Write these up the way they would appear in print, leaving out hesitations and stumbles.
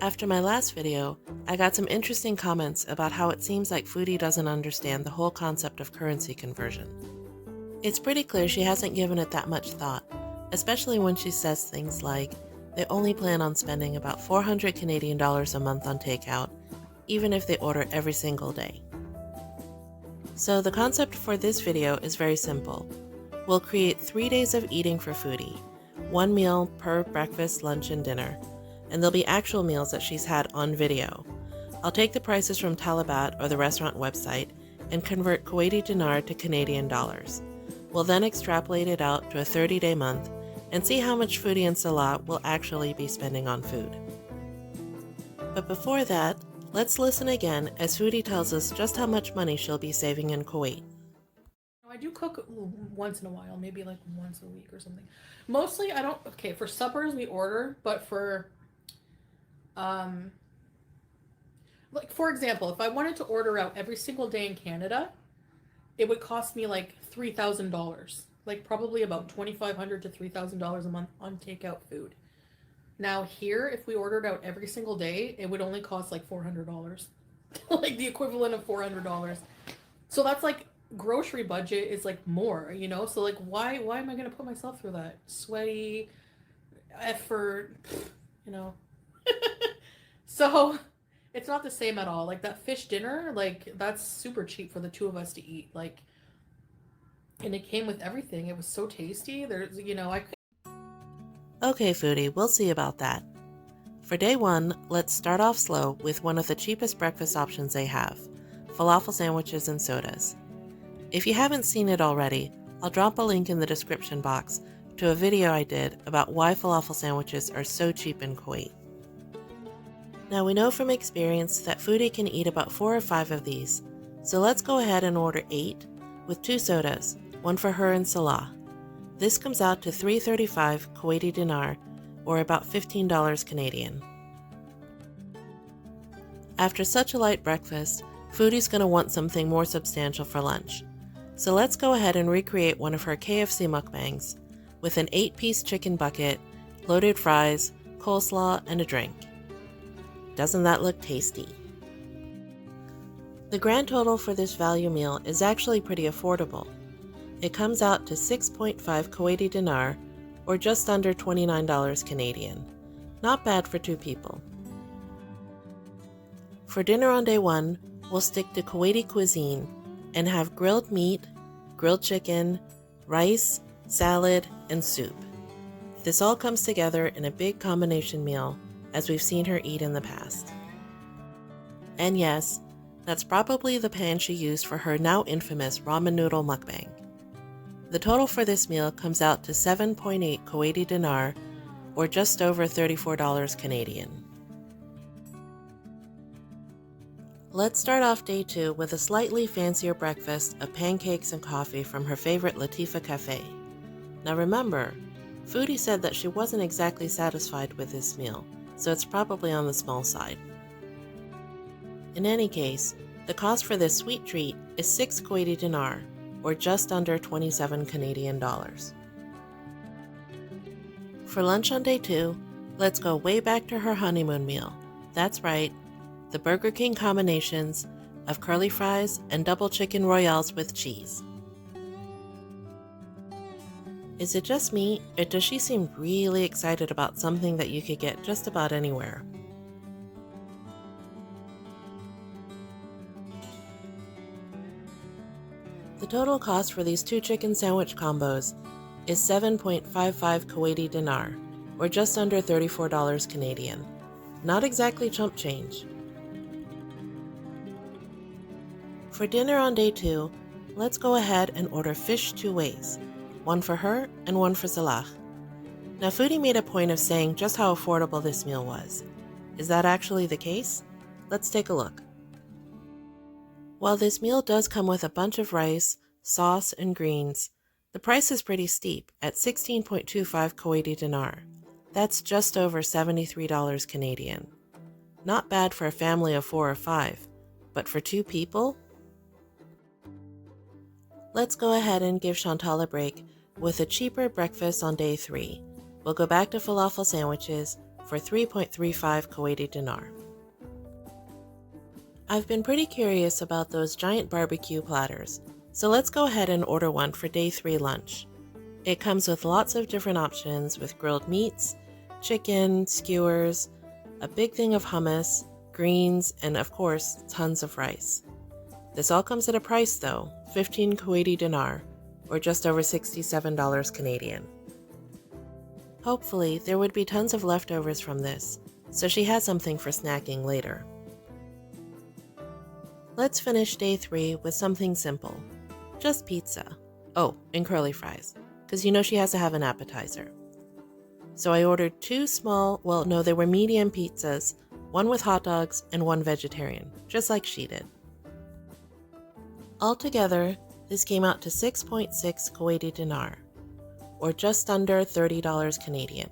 After my last video, I got some interesting comments about how it seems like Foodie doesn't understand the whole concept of currency conversion. It's pretty clear she hasn't given it that much thought, especially when she says things like they only plan on spending about 400 Canadian dollars a month on takeout, even if they order every single day. So the concept for this video is very simple. We'll create 3 days of eating for Foodie, 1 meal per breakfast, lunch, and dinner, and there'll be actual meals that she's had on video. I'll take the prices from Talabat or the restaurant website and convert Kuwaiti dinar to Canadian dollars. We'll then extrapolate it out to a 30-day month and see how much Foodie and Salah will actually be spending on food. But before that, let's listen again as Foodie tells us just how much money she'll be saving in Kuwait. I do cook once in a while, maybe like once a week or something. Mostly I don't, okay, for suppers we order, but for, like for example, if I wanted to order out every single day in Canada, it would cost me like $3,000, like probably about $2,500 to $3,000 a month on takeout food. Now here, if we ordered out every single day, it would only cost like $400, like the equivalent of $400. So that's like grocery budget is like more, you know? So like why am I gonna put myself through that sweaty effort, you know? So it's not the same at all. Like that fish dinner, like that's super cheap for the two of us to eat. Like, and it came with everything. It was so tasty. There's, you know, Okay, Foodie, we'll see about that. For day one, let's start off slow with one of the cheapest breakfast options they have, falafel sandwiches and sodas. If you haven't seen it already, I'll drop a link in the description box to a video I did about why falafel sandwiches are so cheap in Kuwait. Now we know from experience that Foodie can eat about 4 or 5 of these, so let's go ahead and order 8 with 2 sodas, one for her and Salah. This comes out to $3.35 Kuwaiti dinar, or about $15 Canadian. After such a light breakfast, Foodie's going to want something more substantial for lunch. So let's go ahead and recreate one of her KFC mukbangs with an 8-piece chicken bucket, loaded fries, coleslaw, and a drink. Doesn't that look tasty? The grand total for this value meal is actually pretty affordable. It comes out to 6.5 Kuwaiti dinar, or just under $29 Canadian. Not bad for 2 people. For dinner on day 1, we'll stick to Kuwaiti cuisine and have grilled meat, grilled chicken, rice, salad, and soup. This all comes together in a big combination meal, as we've seen her eat in the past. And yes, that's probably the pan she used for her now infamous ramen noodle mukbang. The total for this meal comes out to 7.8 Kuwaiti dinar, or just over $34 Canadian. Let's start off day 2 with a slightly fancier breakfast of pancakes and coffee from her favorite Latifa Cafe. Now remember, Foodie said that she wasn't exactly satisfied with this meal, so it's probably on the small side. In any case, the cost for this sweet treat is 6 Kuwaiti dinar, or just under 27 Canadian dollars. For lunch on day 2, let's go way back to her honeymoon meal. That's right, the Burger King combinations of curly fries and double chicken royales with cheese. Is it just me, or does she seem really excited about something that you could get just about anywhere? The total cost for these 2 chicken sandwich combos is 7.55 Kuwaiti dinar, or just under $34 Canadian. Not exactly chump change. For dinner on day 2, let's go ahead and order fish 2 ways, one for her and one for Salah. Now Foodie made a point of saying just how affordable this meal was. Is that actually the case? Let's take a look. While this meal does come with a bunch of rice, sauce, and greens, the price is pretty steep at 16.25 Kuwaiti dinar. That's just over $73 Canadian. Not bad for a family of 4 or 5, but for 2 people? Let's go ahead and give Chantal a break with a cheaper breakfast on day 3. We'll go back to falafel sandwiches for 3.35 Kuwaiti dinar. I've been pretty curious about those giant barbecue platters, so let's go ahead and order one for day 3 lunch. It comes with lots of different options with grilled meats, chicken, skewers, a big thing of hummus, greens, and of course, tons of rice. This all comes at a price though, 15 Kuwaiti dinar, or just over $67 Canadian. Hopefully, there would be tons of leftovers from this, so she has something for snacking later. Let's finish day 3 with something simple. Just pizza. Oh, and curly fries, because you know she has to have an appetizer. So I ordered 2 small, well no, they were medium pizzas, one with hot dogs and one vegetarian, just like she did. Altogether, this came out to 6.6 Kuwaiti dinar, or just under $30 Canadian.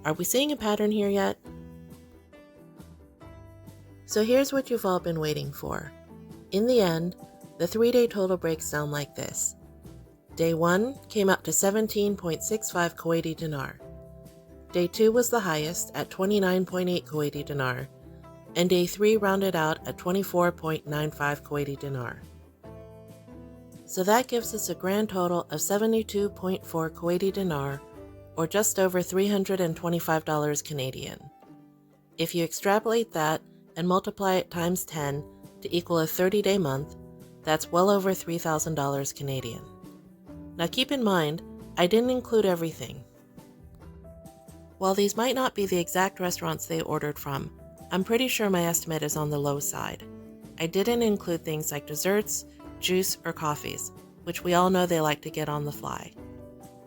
Are we seeing a pattern here yet? So here's what you've all been waiting for. In the end, the 3-day total breaks down like this. Day 1 came out to 17.65 Kuwaiti dinar. Day 2 was the highest at 29.8 Kuwaiti dinar, and day 3 rounded out at 24.95 Kuwaiti dinar. So that gives us a grand total of 72.4 Kuwaiti dinar, or just over $325 Canadian. If you extrapolate that and multiply it times 10 to equal a 30-day month, that's well over $3,000 Canadian. Now keep in mind, I didn't include everything. While these might not be the exact restaurants they ordered from, I'm pretty sure my estimate is on the low side. I didn't include things like desserts, juice, or coffees, which we all know they like to get on the fly.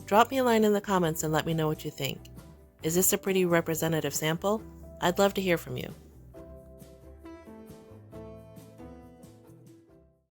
Drop me a line in the comments and let me know what you think. Is this a pretty representative sample? I'd love to hear from you.